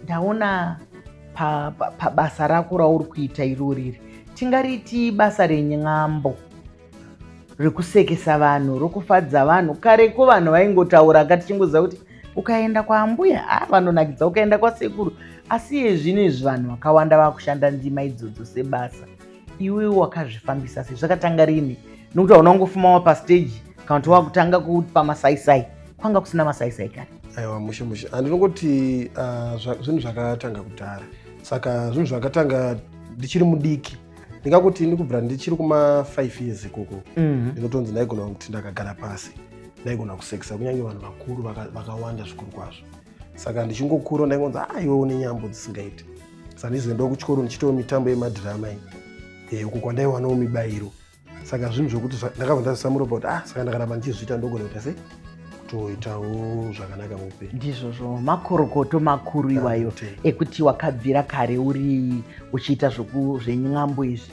taona pabasa rako rauri kuita iroriri tingariti basa renyambo rekusekesa vanhu rokufadza vanhu. Kareko vanhu vaingotaura akatichingoziva kuti ukaenda kwaambuya vanonakidza, ukaenda kwasekuru. Asi yezvinezvi vanhu vakawanda vakushanda ndima idzodzo sebasa. Iwe wakazvifambisa sei? Zvakatanga rini? Nokuti unongofuma pastage kana kuti wakutanga pamasaisai. Kwanga kusina masaisai kare. Aiwa mushe andinongoti zvinhu zvakatanga kudhara. Saka zvinhu zvakatanga ndichiri mudiki. Ndingakuti ndikubvira ndichiri kuma 5 years ikoko. Ndinotonzi ndaigona kuti ndakagara pasi ndaigona kusekesa kunyange vanhu vakuru vakawanda zvikuru kwazvo. Saka ndichingokura ndaingonzi iwe une nyambo dzisingaiti. Saka ndizoendawo kuchikoro ndichitawo mitambo yemadhirama iyi. Uko kwandaiwanawo mibairo. Saka zvinhu zvokuti ndakabva ndasamura kuti saka ndakaramba ndichizviita ndogona kuita sei kutoitawo zvakanaka muupenyu. Ndizvozvo makorokoto makuru iwayo ekuti wakabvira kare uri uchiita zvenyambo izvi.